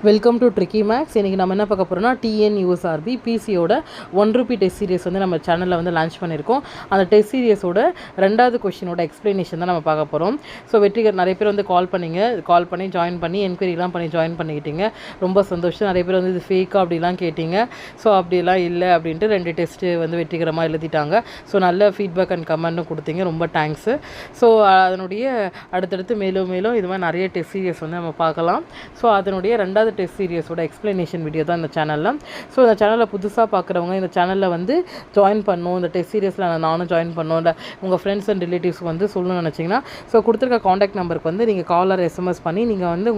Welcome to tricky maths. இன்றைக்கி நம்ம என்ன பார்க்க போகிறோம்னா TNUSRB பிசியோட 1 ரூபி டெஸ்ட் சீரியஸ் வந்து நம்ம சேனலில் வந்து லான்ச் பண்ணியிருக்கோம். அந்த டெஸ்ட் சீரியஸோட 2வது கொஸ்டினோட எக்ஸ்ப்ளனேஷன் தான் நம்ம பார்க்க போகிறோம். ஸோ வெற்றிகர் நிறைய பேர் வந்து கால் பண்ணி ஜாயின் பண்ணி என்கொயரிலாம் பண்ணி ஜாயின் பண்ணிக்கிட்டீங்க. ரொம்ப சந்தோஷம். நிறைய பேர் வந்து இது ஃபேக்காக அப்படிலாம் கேட்டிங்க. ஸோ அப்படிலாம் இல்லை அப்படின்ட்டு 2 டெஸ்ட்டு வந்து வெற்றிகரமாக எழுதிட்டாங்க. ஸோ நல்ல ஃபீட்பேக் அண்ட் கமெண்ட்டும் கொடுத்தீங்க. ரொம்ப தேங்க்ஸு. ஸோ அதனுடைய அடுத்தடுத்து மேலும் இது மாதிரி நிறைய டெஸ்ட் சீரியஸ் வந்து நம்ம பார்க்கலாம். ஸோ அதனுடைய 2வது டெஸ்ட் சீரியஸோட எக்ஸ்ப்ளனேஷன் வீடியோ தான் இந்த சேனலில். ஸோ இந்த சேனலில் புதுசாக பார்க்குறவங்க இந்த சேனலில் வந்து ஜாயின் பண்ணணும், இந்த டெஸ்ட் சீரியஸில் நானும் ஜாயின் பண்ணணும், இல்லை உங்கள் ஃப்ரெண்ட்ஸ் அண்ட் ரிலேட்டிவ்ஸ் வந்து சொல்லணும்னு நினச்சிங்கன்னா ஸோ கொடுத்துருக்க காண்டாக்ட் நம்பருக்கு வந்து நீங்கள் கால் ஆர் SMS பண்ணி நீங்கள் வந்து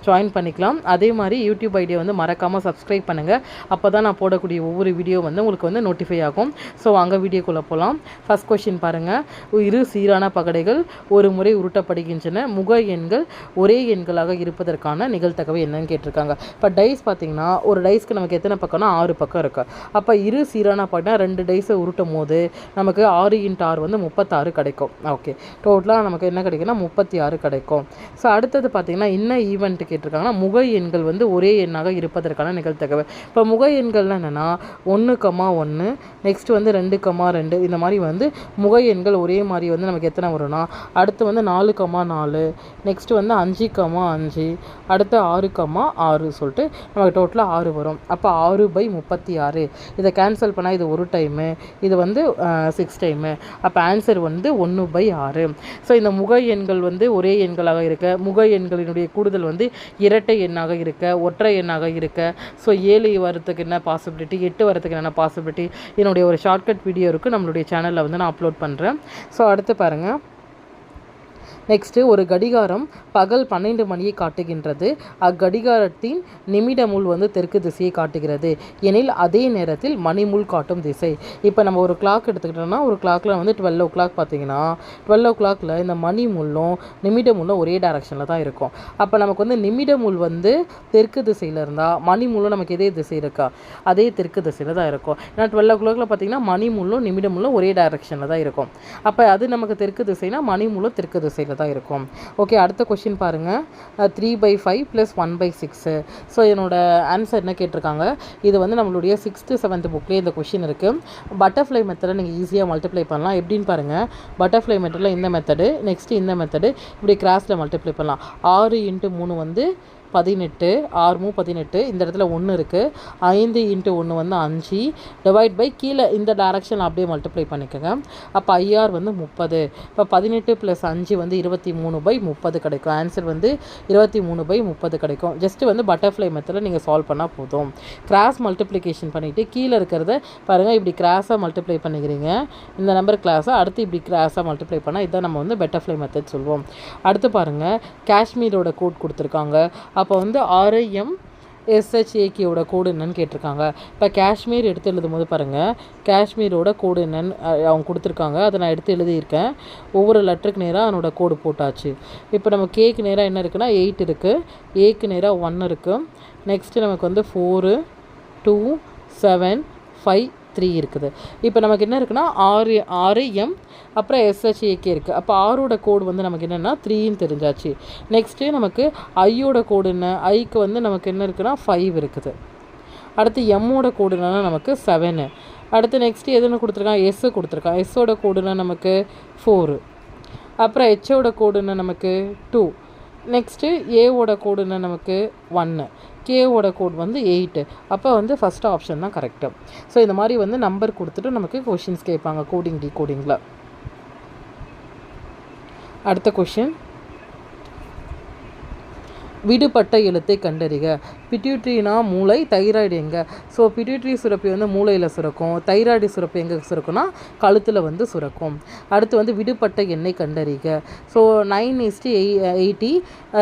ஜாயின் பண்ணிக்கலாம். அதே மாதிரி யூடியூப் ஐடியை வந்து மறக்காமல் சப்ஸ்கிரைப் பண்ணுங்கள். அப்போ தான் நான் போடக்கூடிய ஒவ்வொரு வீடியோ வந்து உங்களுக்கு வந்து நோட்டிஃபை ஆகும். ஸோ அங்கே வீடியோக்குள்ளே போகலாம். ஃபஸ்ட் கொஸ்டின் பாருங்கள். இரு சீரான பகடைகள் ஒரு முறை உருட்டப்படுகின்றன. முக எண்கள் ஒரே எண்களாக இருப்பதற்கான நிகழ்தகவு என்னன்னு கேட்டிருக்காங்க. இப்போ டைஸ் பார்த்தீங்கன்னா ஒரு டைஸ்க்கு நமக்கு எத்தனை பக்கம்னா 6 பக்கம் இருக்குது. அப்போ இரு சீரான பகடைனா 2 டைஸை உருட்டும் போது நமக்கு 6 × 6 வந்து 36 கிடைக்கும். ஓகே, டோட்டலாக நமக்கு என்ன கிடைக்குன்னா 36 கிடைக்கும். ஸோ அடுத்தது பார்த்தீங்கன்னா என்ன ஈவெண்ட் கேட்டிருக்காங்கன்னா முக எண்கள் வந்து ஒரே எண்ணாக இருப்பதற்கான நிகழ்தகவு. இப்போ முக எண்கள்லாம் என்னென்னா 1,1 நெக்ஸ்ட் வந்து 2,2 இந்த மாதிரி வந்து முக எண்கள் ஒரே மாதிரி வந்து நமக்கு எத்தனை வரும்னா அடுத்து வந்து 4,4 நெக்ஸ்ட் வந்து 5,5 அடுத்து 6,6 சொல்லிட்டு நமக்கு டோட்டலாக 6 வரும். அப்போ 6/36 இதை கேன்சல் பண்ணால் இது ஒரு டைமு, இது வந்து 6 டைமு. அப்போ ஆன்சர் வந்து 1/6. ஸோ இந்த முக எண்கள் வந்து ஒரே எண்களாக இருக்க, முக எண்களினுடைய கூடுதல் வந்து இரட்டை எண்ணாக இருக்க, ஒற்றை எண்ணாக இருக்க. ஸோ 7 வரத்துக்கு என்ன பாசிபிலிட்டி, 8 வரத்துக்கு என்ன பாசிபிலிட்டி, என்னுடைய ஒரு ஷார்ட்கட் வீடியோ இருக்குது, நம்மளுடைய சேனலில் வந்து நான் அப்லோட் பண்ணுறேன். ஸோ அடுத்து பாருங்கள். நெக்ஸ்ட்டு ஒரு கடிகாரம் பகல் 12 மணியை காட்டுகின்றது. அக்கடிகாரத்தின் நிமிடமுள் வந்து தெற்கு திசையை காட்டுகிறது எனில் அதே நேரத்தில் மணிமுள் காட்டும் திசை. இப்போ நம்ம ஒரு கிளாக் எடுத்துக்கிட்டோம்னா ஒரு கிளாக்கில் வந்து 12 o'clock பார்த்தீங்கன்னா 12 o'clockல இந்த மணி முள்ளும் நிமிட முள்ளும் ஒரே டைரக்ஷனில் தான் இருக்கும். அப்போ நமக்கு வந்து நிமிட முள் வந்து தெற்கு திசையில் இருந்தால் மணி முள்ளும் நமக்கு எதே திசை இருக்கா, அதே தெற்கு திசையில் தான் இருக்கும். ஏன்னா 12 o'clockல பார்த்தீங்கன்னா மணி முள்ளும் நிமிட முள்ளும் ஒரே டைரக்ஷனில் தான் இருக்கும். அப்போ அது நமக்கு தெற்கு திசைனா மணி முள்ளும் தெற்கு திசையில் தான் இருக்கும். ஓகே, அடுத்த கொஸ்டின் பாருங்கள். 3/5 + 1/6. ஸோ என்னோட ஆன்சர் என்ன கேட்டிருக்காங்க, இது வந்து நம்மளுடைய 6th 7th புக்லேயே இந்த கொஸ்டின் இருக்குது. பட்டர்ஃப்ளை மெத்தடில் நீங்கள் ஈஸியாக மல்டிப்ளை பண்ணலாம். எப்படின்னு பாருங்கள். பட்டர்ஃப்ளை மெத்தடில் இந்த மெத்தடு, நெக்ஸ்ட்டு இந்த மெத்தடு, இப்படி கிராஸில் மல்டிப்ளை பண்ணலாம். 6 × 3 வந்து 18, 6 × 18, இந்த இடத்துல 1 இருக்குது. 5 × 1 வந்து 5 டிவைட் பை கீழே இந்த டைரக்ஷன் அப்படியே மல்டிப்ளை பண்ணிக்கோங்க. அப்போ IR வந்து 30. இப்போ 18 + 5 வந்து 23/30 கிடைக்கும். ஆன்சர் வந்து 23/30 கிடைக்கும். ஜஸ்ட்டு வந்து பட்டர்ஃப்ளை மெத்தடில் நீங்கள் சால்வ் பண்ணால் போதும். கிராஸ் மல்டிப்ளிகேஷன் பண்ணிவிட்டு கீழே இருக்கிறத பாருங்கள், இப்படி கிராஸாக மல்டிப்ளை பண்ணிக்கிறீங்க. இந்த நம்பர் கிளாஸாக அடுத்து இப்படி கிராஸாக மல்டிப்ளை பண்ணால் இதான் நம்ம வந்து பட்டர்ஃப்ளை மெத்தட் சொல்லுவோம். அடுத்து பாருங்கள், காஷ்மீரோட கோட் கொடுத்துருக்காங்க. அப்போ வந்து RIMSHAKயோட கோடு என்னன்னு கேட்டிருக்காங்க. இப்போ காஷ்மீர் எடுத்து எழுதும் போது பாருங்கள், காஷ்மீரோட கோடு என்னன்னு அவங்க கொடுத்துருக்காங்க. அதை நான் எடுத்து எழுதியிருக்கேன். ஒவ்வொரு லெட்டருக்கு நேராக அதனோட கோடு போட்டாச்சு. இப்போ நம்ம கேக்கு நேராக என்ன இருக்குன்னா 8 இருக்குது, ஏக்கு நேராக 1 இருக்குது. நெக்ஸ்ட்டு நமக்கு வந்து 4, 2, 7, 5, 3 இருக்குது. இப்போ நமக்கு என்ன இருக்குன்னா RIM அப்புறம் SHAK இருக்குது. அப்போ ஆரோட கோடு வந்து நமக்கு என்னென்னா 3ன்னு தெரிஞ்சாச்சு. நெக்ஸ்ட்டு நமக்கு ஐயோட கோடு என்ன, ஐக்கு வந்து நமக்கு என்ன இருக்குன்னா 5 இருக்குது. அடுத்து எம்மோட கோடு என்னன்னா நமக்கு 7. அடுத்து நெக்ஸ்ட்டு எதுன்னு கொடுத்துருக்கான், S கொடுத்துருக்கான். எஸ்ஸோட கோடுன்னா நமக்கு 4. அப்புறம் ஹெச்சோட கோடுன்னா நமக்கு 2. நெக்ஸ்ட்டு ஏவோட கோடுன்னா நமக்கு 1, கேவோட கோட் வந்து 8. அப்போ வந்து ஃபஸ்ட் ஆப்ஷன் தான் கரெக்டு. ஸோ இந்த மாதிரி வந்து நம்பர் கொடுத்துட்டு நமக்கு கொஷின்ஸ் கேட்பாங்க கோடிங் டிகோடிங்கில். அடுத்த கொஷின், விடுபட்ட எழுத்தை கண்டறிக. பிட்யூட்ரினா மூளை, தைராய்டு எங்கே? ஸோ பிட்யூட்ரி சுரப்பி வந்து மூளையில் சுரக்கும், தைராய்டு சுரப்பி எங்கே சுரக்கும்னா கழுத்தில் வந்து சுரக்கும். அடுத்து வந்து விடுபட்ட எண்ணை கண்டறிக. ஸோ 9:80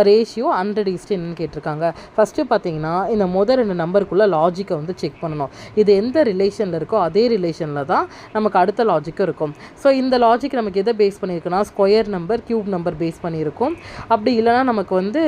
ரேஷியோ 100 என்னன்னு கேட்டிருக்காங்க. ஃபஸ்ட்டு பார்த்தீங்கன்னா இந்த முதல் 2 நம்பருக்குள்ளே லாஜிக்கை வந்து செக் பண்ணணும். இது எந்த ரிலேஷனில் இருக்கோ அதே ரிலேஷனில் தான் நமக்கு அடுத்த லாஜிக்கும் இருக்கும். ஸோ இந்த லாஜிக் நமக்கு எதை பேஸ் பண்ணியிருக்குன்னா square number, cube number base பண்ணியிருக்கும். அப்படி இல்லைனா நமக்கு வந்து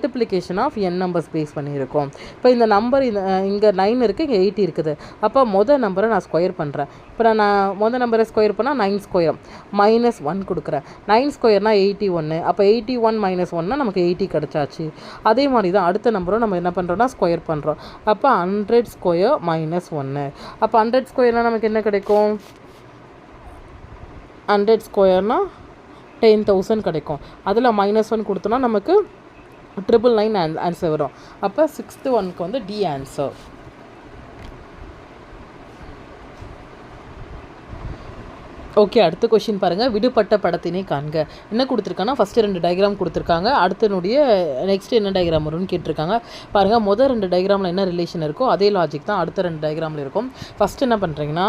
multiplication of n numbers base பண்ணியிருக்கோம். இப்போ இந்த நம்பர் இங்கே 9 இருக்குது, இங்கே 80 இருக்குது. அப்போ மொதல் நம்பரை நான் ஸ்கொயர் பண்ணுறேன். இப்போ நான் மொதல் நம்பரை ஸ்கொயர் பண்ணால் 9 ஸ்கொயர் -1 கொடுக்குறேன். 9 ஸ்கொயர்னால் 81. அப்போ 81 - 1னா நமக்கு 80 கிடச்சாச்சு. அதே மாதிரி தான் அடுத்த நம்பரும் நம்ம என்ன பண்ணுறோம்னா ஸ்கொயர் பண்ணுறோம். அப்போ 100 ஸ்கொயர் -1. அப்போ 100 ஸ்கொயர்னால் நமக்கு என்ன கிடைக்கும்? 100 ஸ்கொயர்னால் 10,000 கிடைக்கும். அதில் -1 கொடுத்தோன்னா நமக்கு 999 ஆன்சர் வரும். அப்போ 6th ஒன்க்கு வந்து டி ஆன்சர். ஓகே, அடுத்த கொஷின் பாருங்கள். விடுபட்ட படத்தினை காண்க. என்ன கொடுத்துருக்காங்கன்னா ஃபஸ்ட்டு 2 டயக்ராம் கொடுத்துருக்காங்க. அடுத்தனுடைய நெக்ஸ்ட் என்ன டயக்ராம் வரும்னு கேட்டிருக்காங்க. பாருங்கள், முதல் 2 டயக்ராமில் என்ன ரிலேஷன் இருக்கோ அதே லாஜிக் தான் அடுத்த 2 டயக்ராமில் இருக்கும். ஃபஸ்ட்டு என்ன பண்ணுறீங்கன்னா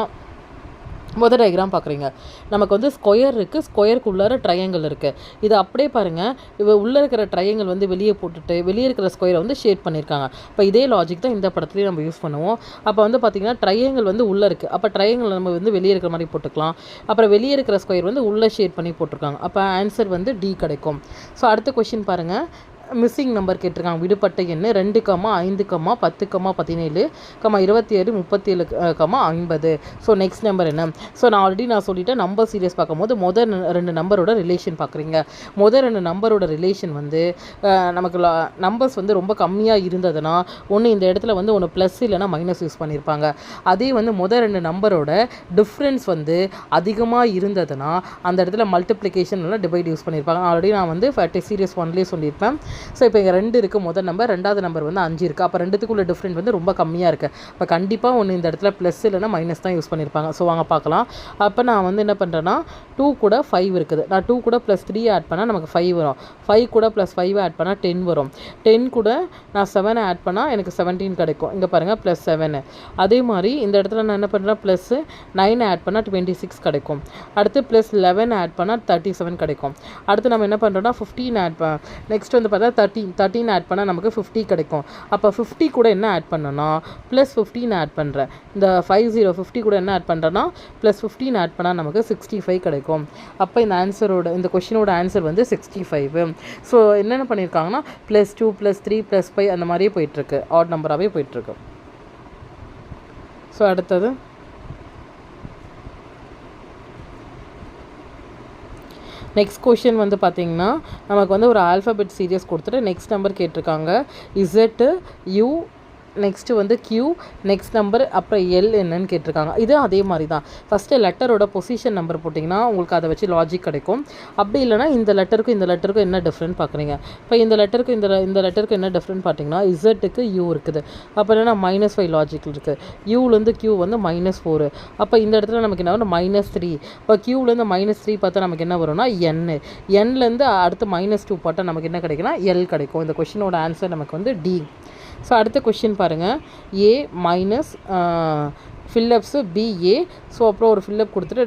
முதல் டயக்ராம் பார்க்குறீங்க. நமக்கு வந்து ஸ்கொயர் இருக்குது, ஸ்கொயருக்குள்ளார ட்ரையாங்கிள் இருக்குது. இது அப்படியே பாருங்கள், உள்ளே இருக்கிற ட்ரையாங்கிள் வந்து வெளியே போட்டுட்டு வெளியே இருக்கிற ஸ்கொயரை வந்து ஷேட் பண்ணியிருக்காங்க. இப்போ இதே லாஜிக் தான் இந்த படத்துலேயும் நம்ம யூஸ் பண்ணுவோம். அப்போ வந்து பார்த்திங்கன்னா ட்ரையாங்கிள் வந்து உள்ளே இருக்குது. அப்போ ட்ரையாங்கிள் நம்ம வந்து வெளியே இருக்கிற மாதிரி போட்டுக்கலாம். அப்புறம் வெளியே இருக்கிற ஸ்கொயர் வந்து உள்ளே ஷேட் பண்ணி போட்டிருக்காங்க. அப்போ ஆன்சர் வந்து டி கிடைக்கும். ஸோ அடுத்த கொஷின் பாருங்கள். மிஸ்ஸிங் நம்பர் கேட்டிருக்காங்க. விடுபட்ட எண் 2, 5, 10, 17, 27, 37, 50. ஸோ நெக்ஸ்ட் நம்பர் என்ன? ஸோ நான் சொல்லிட்டேன், நம்பர் சீரியஸ் பார்க்கும்போது முதல் 2 நம்பரோட ரிலேஷன் பார்க்குறீங்க. முதல் 2 நம்பரோட ரிலேஷன் வந்து நமக்கு நம்பர்ஸ் வந்து ரொம்ப கம்மியாக இருந்ததுன்னா ஒன்று இந்த இடத்துல வந்து ஒன்று ப்ளஸ் இல்லைனா மைனஸ் யூஸ் பண்ணியிருப்பாங்க. அதே வந்து முதல் 2 நம்பரோட டிஃப்ரென்ஸ் வந்து அதிகமாக இருந்ததுன்னா அந்த இடத்துல மல்டிப்ளிகேஷன் இல்லை டிவைட் யூஸ் பண்ணியிருப்பாங்க. ஆல்ரெடி நான் வந்து சீரியஸ் 1லேயே சொல்லியிருப்பேன். ஸோ இப்போ இங்கே 2 இருக்குது முதல் நம்பர், ரெண்டாவது நம்பர் வந்து 5 இருக்குது. அப்போ ரெண்டுத்துக்குள்ள டிஃப்ரெண்ட் வந்து ரொம்ப கம்மியாக இருக்குது. இப்போ கண்டிப்பாக ஒன்று இந்த இடத்துல ப்ளஸ் இல்லைனா மைனஸ் தான் யூஸ் பண்ணியிருப்பாங்க. ஸோ வாங்க பார்க்கலாம். அப்போ நான் வந்து என்ன பண்ணுறேன்னா 2 கூட 5 இருக்குது. நான் 2 கூட +3 ஆட் பண்ணால் நமக்கு 5 வரும். 5 கூட +5 ஆட் பண்ணால் 10 வரும். 10 கூட நான் 7 ஆட் பண்ணால் எனக்கு 17 கிடைக்கும். இங்கே பாருங்கள் +7. அதே மாதிரி இந்த இடத்துல நான் என்ன பண்ணுறேன், +9 ஆட் பண்ணால் 26 கிடைக்கும். அடுத்து +11 ஆட் பண்ணால் 37 கிடைக்கும். அடுத்து நம்ம என்ன பண்ணுறோன்னா 15 ஆட் நெக்ஸ்ட் வந்து பார்த்தா 13 ஆட் பண்ணால் நமக்கு 50 கிடைக்கும். அப்போ 50 கூட என்ன ஆட் பண்ணனா +15 ஆட் பண்ணுறேன். இந்த 50 கூட என்ன ஆட் பண்ணுறேன்னா +15 ஆட் பண்ணால் நமக்கு 65 கிடைக்கும். அப்போ இந்த கொஷினோட ஆன்சர் வந்து 65. ஸோ என்னென்ன பண்ணியிருக்காங்கன்னா +2, +3, +5 அந்த மாதிரியே போயிட்டுருக்கு, ஆட் நம்பராகவே போயிட்டுருக்கு. ஸோ அடுத்தது நெக்ஸ்ட் கொஷின் வந்து பார்த்திங்கன்னா நமக்கு வந்து ஒரு ஆல்ஃபபெட் சீரியஸ் கொடுத்துட்டு நெக்ஸ்ட் நம்பர் கேட்டிருக்காங்க. Z, U, நெக்ஸ்ட்டு வந்து Q, நெக்ஸ்ட் நம்பர், அப்புறம் L என்னன்னு கேட்டிருக்காங்க. இது அதே மாதிரி தான். ஃபஸ்ட்டு லெட்டரோட பொசிஷன் நம்பர் போட்டிங்கன்னா உங்களுக்கு அதை வச்சு லாஜிக் கிடைக்கும். அப்படி இல்லைனா இந்த லெட்டருக்கும் என்ன டிஃப்ரெண்ட் பார்க்குறீங்க. இப்போ இந்த லெட்டருக்கு என்ன டிஃப்ரெண்ட் பார்த்தீங்கன்னா இசட்டுக்கு U இருக்குது. அப்போ என்னென்னா -5 லாஜிக் இருக்குது. யூலேருந்து Q வந்து -4. அப்போ இந்த இடத்துல நமக்கு என்ன வரும், -3. இப்போ Qலேருந்து -3 பார்த்தா நமக்கு என்ன வரும்னா Nலேருந்து அடுத்து -2 பார்த்தா நமக்கு என்ன கிடைக்குன்னா L கிடைக்கும். இந்த கொஷினோட ஆன்சர் நமக்கு வந்து D. ஸோ அடுத்த கொஷின் பாருங்கள். A minus fill-ups BA. So அப்புறம் ஒரு ஃபில்லப் கொடுத்துட்டு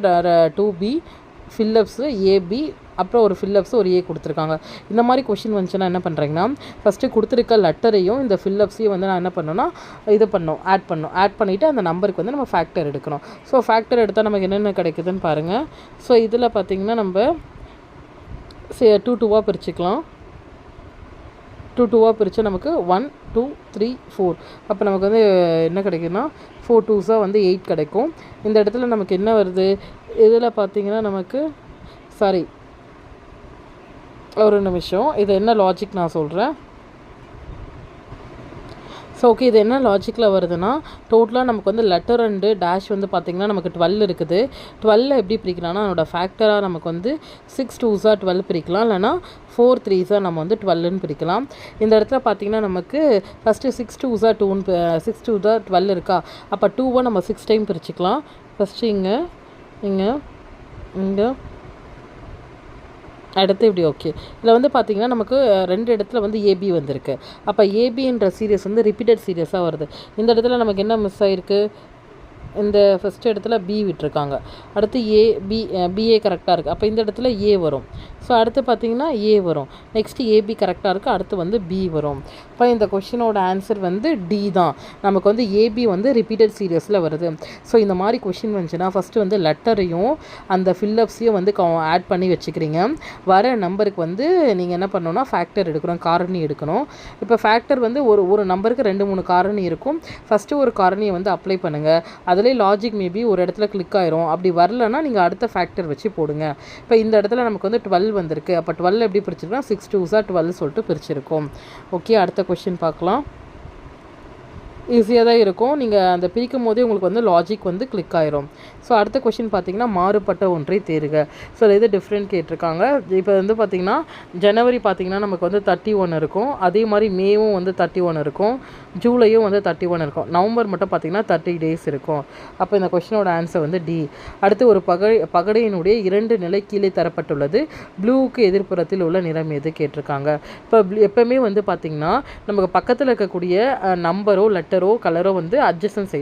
2B ஃபில்லப்ஸு AB, அப்புறம் ஒரு ஃபில்லப்ஸு ஒரு A கொடுத்துருக்காங்க. இந்த மாதிரி கொஷின் வந்துச்சுன்னா என்ன பண்ணுறீங்கன்னா ஃபஸ்ட்டு கொடுத்துருக்க லெட்டரையும் இந்த ஃபில்லப்ஸையும் வந்து நான் என்ன பண்ணணும்னா ஆட் பண்ணிவிட்டு அந்த நம்பருக்கு வந்து நம்ம ஃபேக்டர் எடுக்கணும். ஸோ ஃபேக்டர் எடுத்தால் நமக்கு என்னென்ன கிடைக்குதுன்னு பாருங்கள். ஸோ இதில் பார்த்திங்கன்னா நம்ம 2 பிரிச்சுக்கலாம். 2 பிரித்தா நமக்கு 1, 2, 3, 4. அப்போ நமக்கு வந்து என்ன கிடைக்குன்னா 4 2s வந்து 8 கிடைக்கும். இந்த இடத்துல நமக்கு என்ன வருது, இதில் பார்த்திங்கன்னா நமக்கு ஒரு நிமிஷம், இது என்ன லாஜிக் நான் சொல்கிறேன். ஸோ ஓகே, இது என்ன லாஜிக்கில் வருதுன்னா டோட்டலாக நமக்கு வந்து லெட்டர் அண்டு டேஷ் வந்து பார்த்திங்கன்னா நமக்கு 12 இருக்குது. 12 எப்படி பிரிக்கலாம்னா அதனோட ஃபேக்டராக நமக்கு வந்து 6 2s 12 பிரிக்கலாம், இல்லைனா 4 3s நம்ம வந்து 12ன்னு பிரிக்கலாம். இந்த இடத்துல பார்த்திங்கன்னா நமக்கு ஃபஸ்ட்டு 6 2s 12 இருக்கா. அப்போ 2 நம்ம 6 டைம் பிரிச்சுக்கலாம். ஃபஸ்ட்டு இங்கே அடுத்து இப்படி. ஓகே, இதில் வந்து பார்த்திங்கன்னா நமக்கு 2 இடத்துல வந்து ஏபி வந்திருக்கு. அப்போ ஏபின்ற சீரியஸ் வந்து ரிப்பீட்டட் சீரியஸாக வருது. இந்த இடத்துல நமக்கு என்ன மிஸ் ஆகிருக்கு, இந்த ஃபஸ்ட்டு இடத்துல பி விட்டுருக்காங்க. அடுத்து பிஏ கரெக்டாக இருக்குது. அப்போ இந்த இடத்துல ஏ வரும். ஸோ அடுத்து பார்த்திங்கன்னா ஏ வரும். நெக்ஸ்ட்டு ஏபி கரெக்டாக இருக்குது. அடுத்து வந்து பி வரும். இப்போ இந்த கொஷினோட ஆன்சர் வந்து டி தான். நமக்கு வந்து ஏபி வந்து ரிப்பீட்டட் சீரியஸில் வருது. ஸோ இந்த மாதிரி கொஷின் வந்துச்சுன்னா ஃபஸ்ட்டு வந்து லெட்டரையும் அந்த ஃபில்லப்ஸையும் வந்து ஆட் பண்ணி வச்சுக்கிறீங்க. வர நம்பருக்கு வந்து நீங்கள் என்ன பண்ணணும்னா ஃபேக்டர் எடுக்கணும், காரணி எடுக்கணும். இப்போ ஃபேக்டர் வந்து ஒரு நம்பருக்கு 2-3 காரணி இருக்கும். ஃபஸ்ட்டு ஒரு காரணியை வந்து அப்ளை பண்ணுங்கள். அதிலே லாஜிக் மேபி ஒரு இடத்துல கிளிக் ஆயிரும். அப்படி வரலன்னா நீங்கள் அடுத்த ஃபேக்டர் வச்சு போடுங்க. இப்போ இந்த இடத்துல நமக்கு வந்து 12 வந்திருக்கு. அப்போ 12 எப்படி பிரிச்சிருக்கோம்? 6 2s 12 சொல்லிட்டு பிரிச்சிருக்கோம். ஓகே, அடுத்த கொஸ்டின் பார்க்கலாம். ஈஸியாக தான் இருக்கும். நீங்கள் அந்த பிரிக்கும் போதே உங்களுக்கு வந்து லாஜிக் வந்து கிளிக் ஆயிரும். ஸோ அடுத்த கொஷின் பார்த்தீங்கன்னா மாறுபட்ட ஒன்றை தேர்க. ஸோ இது டிஃப்ரெண்ட் கேட்டிருக்காங்க. இப்போ வந்து பார்த்திங்கன்னா ஜனவரி பார்த்திங்கன்னா நமக்கு வந்து 31 இருக்கும். அதே மாதிரி மேவும் வந்து 31 இருக்கும். ஜூலையும் வந்து 31 இருக்கும். நவம்பர் மட்டும் பார்த்திங்கன்னா 30 டேஸ் இருக்கும். அப்போ இந்த கொஷினோட ஆன்சர் வந்து டி. அடுத்து ஒரு பகடையினுடைய 2 நிலை கீழே தரப்பட்டுள்ளது. ப்ளூவுக்கு எதிர்ப்புறத்தில் உள்ள நிறம் எது கேட்டிருக்காங்க. இப்போ எப்போவுமே வந்து பார்த்திங்கன்னா நமக்கு பக்கத்தில் இருக்கக்கூடிய நம்பரோ லெட்டரோ கலரோ வந்து அட்ஜசன்ட்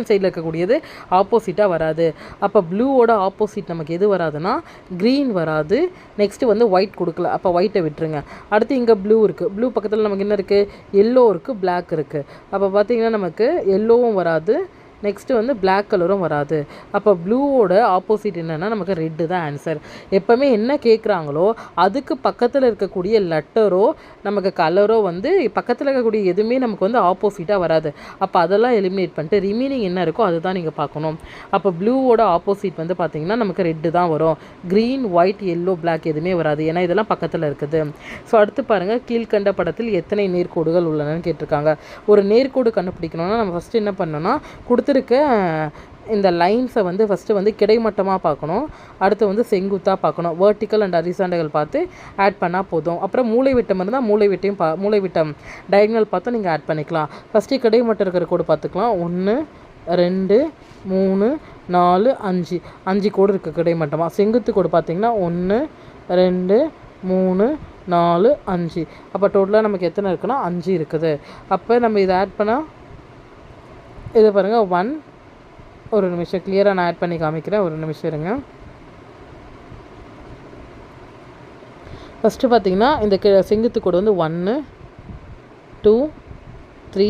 சைடில் இருக்கக்கூடியது ஆப்போசிட்டாக வராது. அப்போ ப்ளூவோட ஆப்போசிட் நமக்கு எது வராதுன்னா க்ரீன் வராது. நெக்ஸ்ட்டு வந்து ஒயிட் கொடுக்கல, அப்போ ஒயிட்டை விட்டுருங்க. அடுத்து இங்கே ப்ளூ இருக்குது. ப்ளூ பக்கத்தில் நமக்கு என்ன இருக்குது? எல்லோ இருக்குது, பிளாக் இருக்குது. அப்போ பார்த்திங்கன்னா நமக்கு எல்லோவும் வராது, நெக்ஸ்ட்டு வந்து பிளாக் கலரும் வராது. அப்போ ப்ளூவோட ஆப்போசிட் என்னென்னா நமக்கு ரெட்டு தான் ஆன்சர். எப்போவுமே என்ன கேட்குறாங்களோ அதுக்கு பக்கத்தில் இருக்கக்கூடிய லெட்டரோ நமக்கு கலரோ வந்து பக்கத்தில் இருக்கக்கூடிய எதுவுமே நமக்கு வந்து ஆப்போசிட்டாக வராது. அப்போ அதெல்லாம் எலிமினேட் பண்ணிட்டு ரிமைனிங் என்ன இருக்கோ அதுதான் நீங்கள் பார்க்கணும். அப்போ ப்ளூவோட ஆப்போசிட் வந்து பார்த்திங்கன்னா நமக்கு ரெட்டு தான் வரும். க்ரீன், ஒயிட், எல்லோ, பிளாக் எதுவுமே வராது. ஏன்னா இதெல்லாம் பக்கத்தில் இருக்குது. ஸோ அடுத்து பாருங்கள், கீழ்கண்ட படத்தில் எத்தனை நேர்கோடுகள் உள்ளனன்னு கேட்டிருக்காங்க. ஒரு நேர்கோடு கண்டுபிடிக்கணும்னா நம்ம ஃபஸ்ட்டு என்ன பண்ணோன்னா கொடுத்துருக்க இந்த லைன்ஸை வந்து ஃபஸ்ட்டு வந்து கிடைமட்டமாக பார்க்கணும். அடுத்து வந்து செங்குத்தாக பார்க்கணும். வெர்டிக்கல் அண்ட் ஹரிசாண்டல் பார்த்து ஆட் பண்ணால் போதும். அப்புறம் மூலைவிட்டம் இருந்தால் மூலைவிட்டம் டயகனல் பார்த்து நீங்கள் ஆட் பண்ணிக்கலாம். ஃபஸ்ட்டு கிடைமட்டம் இருக்கிற கோடு பார்த்துக்கலாம். 1 2 3 4 5 5 கோடு இருக்குது கிடைமட்டமாக. செங்குத்து கோடு பார்த்திங்கன்னா 1 2 3 4 5. அப்போ டோட்டலாக நமக்கு எத்தனை இருக்குன்னா 5 இருக்குது. அப்போ நம்ம இதை ஆட் பண்ணால் இது பாருங்கள் 1. ஒரு நிமிஷம் கிளியராக நான் ஆட் பண்ணி காமிக்கிறேன், ஒரு நிமிஷம் இருங்க. ஃபஸ்ட்டு பார்த்திங்கன்னா இந்த செங்குத்து கோடு வந்து 1 2 3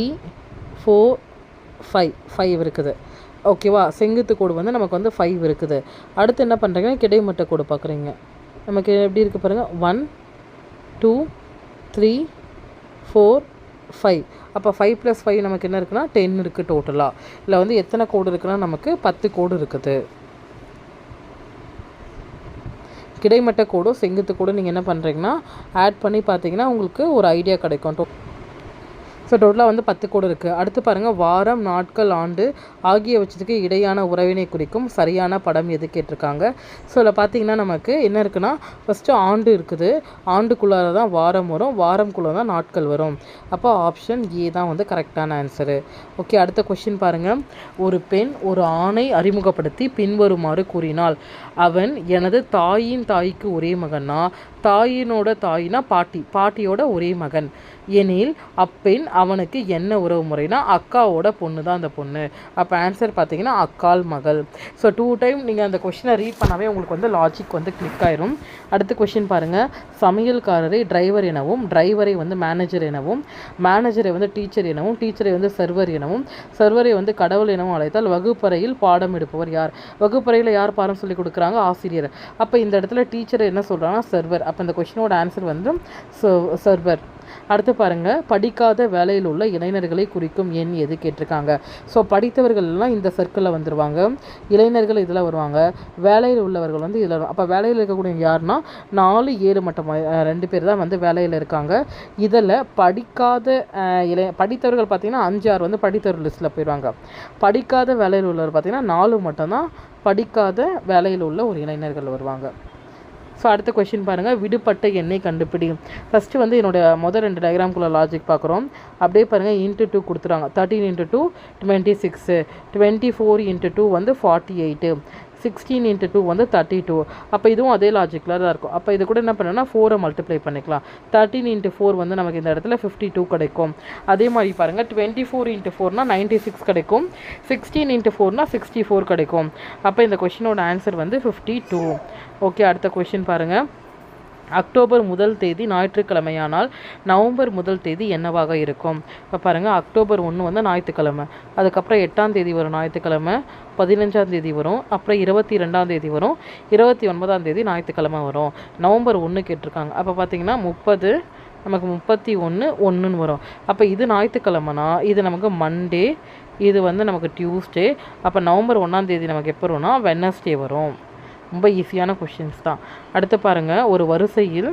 4 5 இருக்குது. ஓகேவா? செங்குத்து கோடு வந்து நமக்கு வந்து 5 இருக்குது. அடுத்து என்ன பண்ணுறீங்கன்னா கிடைமட்ட கோடு பார்க்குறீங்க. நமக்கு எப்படி இருக்குது பாருங்கள், 1 2 3 4 5. அப்போ 5 + 5 நமக்கு என்ன இருக்குன்னா 10 இருக்குது டோட்டலாக. இல்லை வந்து எத்தனை கோடு இருக்குன்னா நமக்கு 10 கோடு இருக்குது. கிடைமட்ட கோடும் செங்குத்து கோடும் நீங்கள் என்ன பண்ணுறீங்கன்னா ஆட் பண்ணி பார்த்தீங்கன்னா உங்களுக்கு ஒரு ஐடியா கிடைக்கும். ஸோ டோட்டலாக வந்து 10 கோடு இருக்குது. அடுத்து பாருங்கள், வாரம், நாட்கள், ஆண்டு ஆகியவற்றுக்கு இடையான உறவினை குறிக்கும் சரியான படம் எது கேட்டிருக்காங்க. ஸோ இதில் பார்த்தீங்கன்னா நமக்கு என்ன இருக்குன்னா ஃபஸ்ட்டு ஆண்டு இருக்குது. ஆண்டுக்குள்ளார தான் வாரம் வரும், வாரம்குள்ளே தான் நாட்கள் வரும். அப்போ ஆப்ஷன் ஏ தான் வந்து கரெக்டான ஆன்சரு. ஓகே, அடுத்த கொஸ்டின் பாருங்கள். ஒரு பெண் ஒரு ஆணை அறிமுகப்படுத்தி பின்வருமாறு கூறினாள். அவன் எனது தாயின் தாய்க்கு ஒரே மகன்னா, தாயினோட தாயினா பாட்டியோட ஒரே மகன் எனில் அப்பெண் அவனுக்கு என்ன உறவு முறைனா அக்காவோட பொண்ணு தான் அந்த பொண்ணு. அப்போ ஆன்சர் பார்த்தீங்கன்னா அக்கால் மகள். ஸோ 2 டைம் நீங்கள் அந்த கொஷினை ரீட் பண்ணாவே உங்களுக்கு வந்து லாஜிக் வந்து கிளிக் ஆயிரும். அடுத்த கொஷின் பாருங்கள். சமையல்காரரை டிரைவர் எனவும், டிரைவரை வந்து மேனேஜர் எனவும், மேனேஜரை வந்து டீச்சர் எனவும், டீச்சரை வந்து சர்வர் எனவும், சர்வரை வந்து கடவுள் எனவும் அழைத்தால் வகுப்பறையில் பாடம் எடுப்பவர் யார்? வகுப்பறையில் யார் பாடம் சொல்லி கொடுக்குறாங்க? ஆசிரியர். அப்போ இந்த இடத்துல டீச்சர் என்ன சொல்கிறாங்கன்னா சர்வர். அப்போ இந்த கொஷினோட ஆன்சர் வந்து சர்வர். அடுத்து பாருங்கள், படிக்காத வேலையில் உள்ள இளைஞர்களை குறிக்கும் எண் எது கேட்டிருக்காங்க. ஸோ படித்தவர்கள்லாம் இந்த சர்க்கிளில் வந்துடுவாங்க, இளைஞர்கள் இதில் வருவாங்க, வேலையில் உள்ளவர்கள் வந்து இதில் வரும். அப்போ வேலையில் இருக்கக்கூடிய யாருன்னா 4 7 மட்டும் 2 பேர் தான் வந்து வேலையில் இருக்காங்க. இதில் படித்தவர்கள் பார்த்திங்கன்னா 5 6 வந்து படித்தவர்கள் லிஸ்ட்டில் போயிடுவாங்க. படிக்காத வேலையில் உள்ளவர் பார்த்திங்கன்னா 4 மட்டும்தான் படிக்காத வேலையில் உள்ள ஒரு இளைஞர்கள் வருவாங்க. ஸோ அடுத்த கொஷின் பாருங்கள். விடுபட்ட எண்ணை கண்டுபிடி. ஃபஸ்ட்டு வந்து என்னோடய முதல் 2 டயக்ராம்குள்ளே லாஜிக் பார்க்குறோம். அப்படியே பாருங்கள், × 2 கொடுத்துருவாங்க. 13 × 2 26, 24 × 2 வந்து 48, 16 × 2 வந்து 32. அப்போ இதுவும் அதே லாஜிக்கில் தான் இருக்கும். அப்போ இது கூட என்ன பண்ணணும்னா 4 மல்டிப்ளை பண்ணிக்கலாம். 13 × 4 வந்து நமக்கு இந்த இடத்துல 52 கிடைக்கும். அதே மாதிரி பாருங்கள் 24 × 4 96 கிடைக்கும். 16 × 4 64 கிடைக்கும். அப்போ இந்த கொஷினோட ஆன்சர் வந்து 52. ஓகே, அடுத்த கொஷின் பாருங்கள். அக்டோபர் 1 தேதி ஞாயிற்றுக்கிழமையானால் நவம்பர் 1 தேதி என்னவாக இருக்கும்? இப்போ பாருங்கள், அக்டோபர் 1 வந்து ஞாயிற்றுக்கிழமை, அதுக்கப்புறம் 8ஆம் தேதி வரும் ஞாயிற்றுக்கிழமை, 15ஆம் தேதி வரும், அப்புறம் 22ஆம் தேதி வரும், 29ஆம் தேதி ஞாயிற்றுக்கிழமை வரும். நவம்பர் 1 கேட்டிருக்காங்க. அப்போ பார்த்தீங்கன்னா 30 நமக்கு 31 1ன்னு வரும். அப்போ இது ஞாயிற்றுக்கிழமைனா இது நமக்கு மண்டே, இது வந்து நமக்கு டியூஸ்டே. அப்போ நவம்பர் 1ஆம் தேதி நமக்கு எப்போ வரும்னா வெட்னஸ்டே வரும். ரொம்ப ஈஸியான கொஷின்ஸ் தான். அடுத்து பாருங்கள், ஒரு வரிசையில்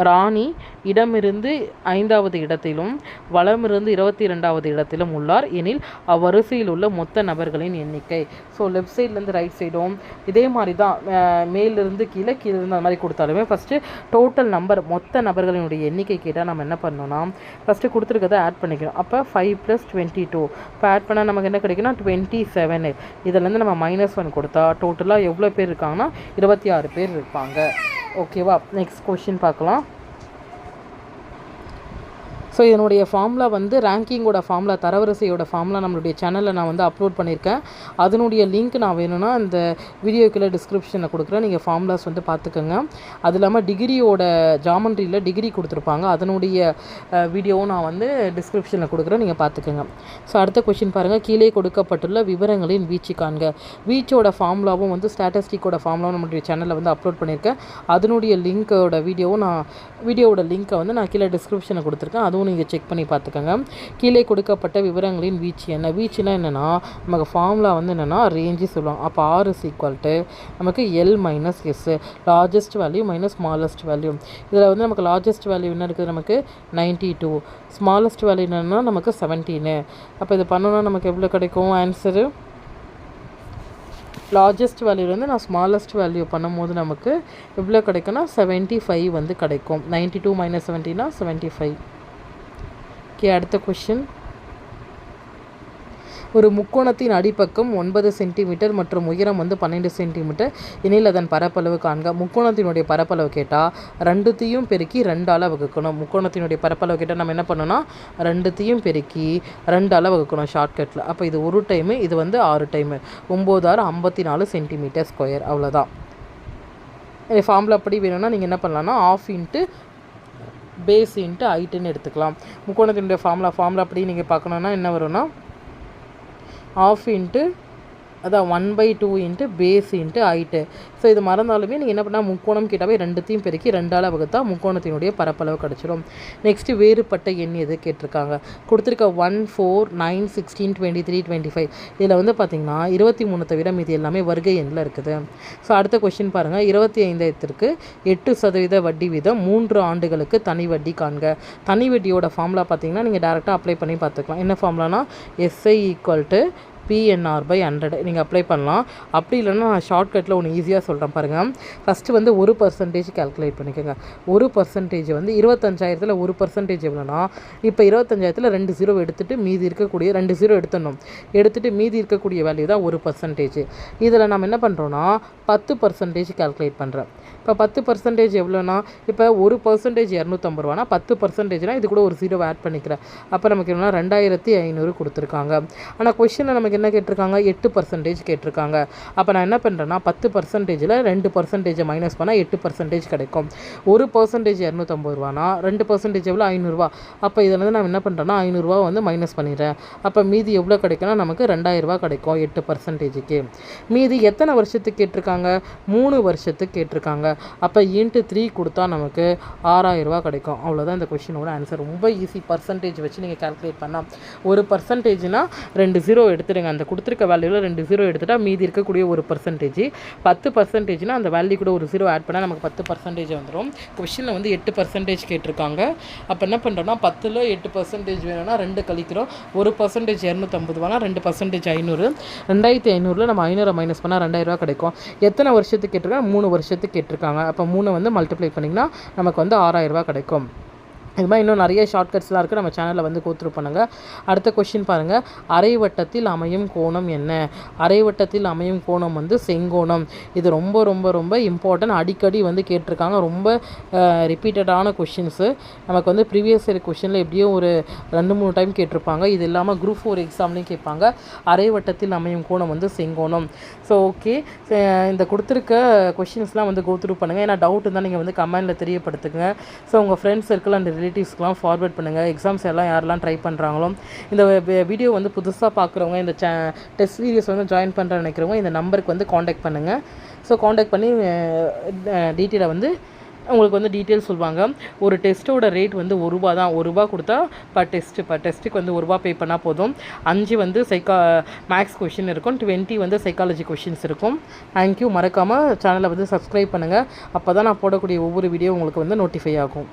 ராணி இடமிருந்து 5வது இடத்திலும் வலமிருந்து 22வது இடத்திலும் உள்ளார் எனில் அவ்வரிசையில் உள்ள மொத்த நபர்களின் எண்ணிக்கை. ஸோ லெஃப்ட் சைட்லேருந்து ரைட் சைடும் இதே மாதிரி தான், மேலிருந்து கீழே, கீழிருந்து அந்த மாதிரி கொடுத்தாலுமே ஃபஸ்ட்டு டோட்டல் நம்பர் மொத்த நபர்களினுடைய எண்ணிக்கை கேட்டால் நம்ம என்ன பண்ணணும்னா ஃபஸ்ட்டு கொடுத்துருக்கதை ஆட் பண்ணிக்கணும். அப்போ 5 + 22 இப்போ ஆட் பண்ணால் நமக்கு என்ன கிடைக்குன்னா 27. இதிலேருந்து நம்ம -1 கொடுத்தா டோட்டலாக எவ்வளோ பேர் இருக்காங்கன்னா 26 பேர் இருப்பாங்க. ஓகேவா, நெக்ஸ்ட் கொஷின் பார்க்கலாம். ஸோ இதனுடைய ஃபார்முலா வந்து ரேங்கிங்கோட ஃபார்முலா, தரவரிசையோட ஃபார்முலா நம்மளுடைய சேனலில் நான் வந்து அப்லோட் பண்ணியிருக்கேன். அதனுடைய லிங்க் நான் வேணும்னா இந்த வீடியோக்குள்ளே டிஸ்கிரிப்ஷனில் கொடுக்குறேன், நீங்கள் ஃபார்முலாஸ் வந்து பார்த்துக்கோங்க. அது இல்லாமல் டிகிரியோட ஜாமெண்ட்ரியில் டிகிரி கொடுத்துருப்பாங்க, அதனுடைய வீடியோவும் நான் வந்து டிஸ்கிரிப்ஷனில் கொடுக்குறேன், நீங்கள் பார்த்துக்கோங்க. ஸோ அடுத்த கொஷின் பாருங்கள். கீழே கொடுக்கப்பட்டுள்ள விவரங்களின் வீச்சு காண்க. வீச்சோட ஃபார்முலாவும் வந்து ஸ்டாட்டிஸ்டிக்கோட ஃபார்முலாவும் நம்மளுடைய சேனலில் வந்து அப்லோட் பண்ணியிருக்கேன். அதனுடைய லிங்க்கோட வீடியோவோட லிங்க்கை வந்து நான் கீழே டிஸ்கிரிப்ஷனில் கொடுத்துருக்கேன், அதுவும் நீங்கள் செக் பண்ணி பார்த்துக்கோங்க. கீழே கொடுக்கப்பட்ட விவரங்களின் வீச்சு என்ன? வீச்சுனா என்னென்னா நமக்கு ஃபார்முலா வந்து என்னென்னா ரேஞ்சு சொல்லுவாங்க. அப்போ R = நமக்கு L - S, largest value minus smallest value. இதில் வந்து நமக்கு லார்ஜஸ்ட் வேல்யூ என்ன இருக்குது, நமக்கு 92. ஸ்மாலஸ்ட் வேல்யூ என்னென்னா நமக்கு 17. அப்போ இது பண்ணோன்னா நமக்கு எவ்வளோ கிடைக்கும் ஆன்சரு? லார்ஜஸ்ட் வேல்யூலேருந்து நான் ஸ்மாலஸ்ட் வேல்யூ பண்ணும்போது நமக்கு எவ்வளோ கிடைக்குன்னா 75 வந்து கிடைக்கும். 92 - 17 75. ஓகே, அடுத்த கொஷின். ஒரு முக்கோணத்தின் அடிப்பக்கம் 9 சென்டிமீட்டர் மற்றும் உயரம் வந்து 12 சென்டிமீட்டர் எனில் அதன் பரப்பளவு காண்க. முக்கோணத்தினுடைய பரப்பளவு கேட்டால் ரெண்டுத்தையும் பெருக்கி 2ஆல் வகுக்கணும். முக்கோணத்தினுடைய பரப்பளவு கேட்டால் நம்ம என்ன பண்ணணும்னா ரெண்டுத்தையும் பெருக்கி 2ஆல் வகுக்கணும் ஷார்ட்கட்டில். அப்போ இது ஒரு டைமு, இது வந்து 6 டைமு, 9 6 54 சென்டிமீட்டர் ஸ்கொயர். அவ்வளோதான். ஃபார்முலா அப்படி வேணும்னா நீங்கள் என்ன பண்ணலாம்னா ½ × பேஸ் × ஹைட்டுன்னு எடுத்துக்கலாம். முக்கோணத்தினுடைய ஃபார்முலா அப்படி நீங்கள் பார்க்கணுன்னா என்ன வரும்னா ½ அதான் 1/2 × பேஸ் × ஹைட்டு. ஸோ இது மறந்தாலுமே நீங்கள் என்ன பண்ணால் முக்கோணம் கேட்டாவே ரெண்டுத்தையும் பெருக்கி 2ஆல் வகுத்தா முக்கோணத்தினுடைய பரப்பளவு கிடச்சிடும். நெக்ஸ்ட்டு வேறுபட்ட எண் எது கேட்டிருக்காங்க. கொடுத்துருக்க 1 4 9 16 23 25 இதில் வந்து பார்த்திங்கன்னா 23 தவிர மீது எல்லாமே வருகை எண்ணில் இருக்குது. ஸோ அடுத்த கொஷின் பாருங்கள். 25க்கு 8% வட்டி வீதம் 3 ஆண்டுகளுக்கு தனி வட்டி காண்க. தனி வட்டியோட ஃபார்முலா பார்த்திங்கன்னா நீங்கள் டேரெக்டாக அப்ளை பண்ணி பார்த்துக்கலாம். என்ன ஃபார்முலானா SI = PNR/100 நீங்கள் அப்ளை பண்ணலாம். அப்படி இல்லைன்னா நான் ஷார்ட்கட்டில் ஒன்று ஈஸியாக சொல்கிறேன் பாருங்கள். ஃபஸ்ட்டு வந்து 1% கால்குலேட் பண்ணிக்கோங்க. 1% வந்து 25,000ல் 1% எவ்வளோனா, இப்போ 25,000ல் 2 0 எடுத்துகிட்டு மீதி இருக்கக்கூடிய 2 0 எடுத்துகிட்டு மீதி இருக்கக்கூடிய வேல்யூ தான் 1%. இதில் நம்ம என்ன பண்ணுறோன்னா 10% கால்குலேட் பண்ணுறேன். இப்போ 10% எவ்வளோனா, இப்போ 1% 250 ரூபானா 10%னா இது கூட ஒரு 0 ஆட் பண்ணிக்கிறேன். அப்போ நமக்கு என்னன்னா 2500 கொடுத்துருக்காங்க. ஆனால் கொஷினில் நமக்கு என்ன கேட்டிருக்காங்க, 8% கேட்டிருக்காங்க. அப்போ நான் என்ன பண்ணுறேன்னா 10%ல் 2% மைனஸ் பண்ணால் 8% கிடைக்கும். 1% 250 ரூபானா 2% எவ்வளோ 500 ரூபா. அப்போ இதில் வந்து நான் என்ன பண்ணுறேன்னா 500 ரூபா வந்து மைனஸ் பண்ணிடுறேன். அப்போ மீதி எவ்வளோ கிடைக்குன்னா நமக்கு 2000 ரூபா கிடைக்கும் 8%க்கு. மீதி எத்தனை வருஷத்துக்கு கேட்டிருக்காங்க, 3 வருஷத்துக்கு கேட்டிருக்காங்க. அப்போ × 3 கொடுத்தா நமக்கு 6000 ரூபா கிடைக்கும். அவ்வளோதான் இந்த கொஷினோட ஆன்சர். ரொம்ப ஈஸி. பர்சன்டேஜ் வச்சு நீங்கள் கால்குலேட் பண்ணால் 1%னா 2 0 எடுத்துடுங்க. அந்த கொடுத்துருக்க வேல்யூவில் 2 0 எடுத்துட்டா மீதி இருக்கக்கூடிய 1%. 10%னா அந்த வேல்யூ கூட ஒரு 0 ஆட் பண்ணால் நமக்கு 10% வந்துடும். கொஷினில் வந்து 8% கேட்டிருக்காங்க. அப்போ என்ன பண்ணுறோன்னா 10ல் 8% வேணும்னா 2 கழிக்கிறோம். 1% 250 ரூபானா 2% 500. 2500ல் நம்ம 500 மைனஸ் பண்ணால் 2000 ரூபா கிடைக்கும். எத்தனை வருஷத்துக்கு கேட்டிருக்காங்க, 3 வருஷத்துக்கு கேட்டிருக்காங்க. அப்போ 3 வந்து மல்டிப்ளை பண்ணிங்கன்னா நமக்கு வந்து 6000 ரூபா கிடைக்கும். இது மாதிரி இன்னும் நிறைய ஷார்ட்கட்ஸ்லாம் இருக்குது, நம்ம சேனலில் வந்து கோத்ரூ பண்ணுங்கள். அடுத்த கொஷின் பாருங்கள், அரைவட்டத்தில் அமையும் கோணம் என்ன? அரைவட்டத்தில் அமையும் கோணம் வந்து செங்கோணம். இது ரொம்ப ரொம்ப ரொம்ப இம்பார்ட்டன்ட், அடிக்கடி வந்து கேட்டிருக்காங்க, ரொம்ப ரிப்பீட்டடான கொஷின்ஸு. நமக்கு வந்து ப்ரீவியஸ் இயர் கொஷினில் எப்படியும் ஒரு 2-3 டைம் கேட்டிருப்பாங்க. இது இல்லாமல் குரூப் 4 எக்ஸாம்லேயும் கேட்பாங்க. அரைவட்டத்தில் அமையும் கோணம் வந்து செங்கோணம். ஸோ ஓகே, இந்த கொடுத்துருக்க கொஷின்ஸ்லாம் வந்து கோத்ரூ பண்ணுங்கள். ஏன்னா டவுட் இருந்தால் நீங்கள் வந்து கமெண்டில் தெரியப்படுத்துங்க. ஸோ உங்கள் ஃப்ரெண்ட்ஸ் சர்க்கிள் அண்ட் ரிலேட்டிவ்ஸ்க்கெலாம் ஃபார்வர்ட் பண்ணுங்கள். எக்ஸாம்ஸ் எல்லாம் யாரெல்லாம் ட்ரை பண்ணுறாங்களோ, இந்த வீடியோ வந்து புதுசாக பார்க்குறவங்க, இந்த டெஸ்ட் சீரிஸ் வந்து ஜாயின் பண்ணுற நினைக்கிறவங்க இந்த நம்பருக்கு வந்து காண்டாக்ட் பண்ணுங்கள். ஸோ காண்டாக்ட் பண்ணி டீட்டெயிலை வந்து உங்களுக்கு வந்து டீட்டெயில் சொல்லுவாங்க. ஒரு டெஸ்ட்டோட ரேட் வந்து ₹1 தான். ₹1 கொடுத்தா பர் டெஸ்ட்டுக்கு வந்து ₹1 பே பண்ணால் போதும். 5 வந்து மேக்ஸ் கொஷின் இருக்கும், 20 வந்து சைக்காலஜி கொஷின்ஸ் இருக்கும். தேங்க்யூ. மறக்காமல் சேனலை வந்து சப்ஸ்கிரைப் பண்ணுங்கள். அப்போ தான் நான் போடக்கூடிய ஒவ்வொரு வீடியோ உங்களுக்கு வந்து நோட்டிஃபை ஆகும்.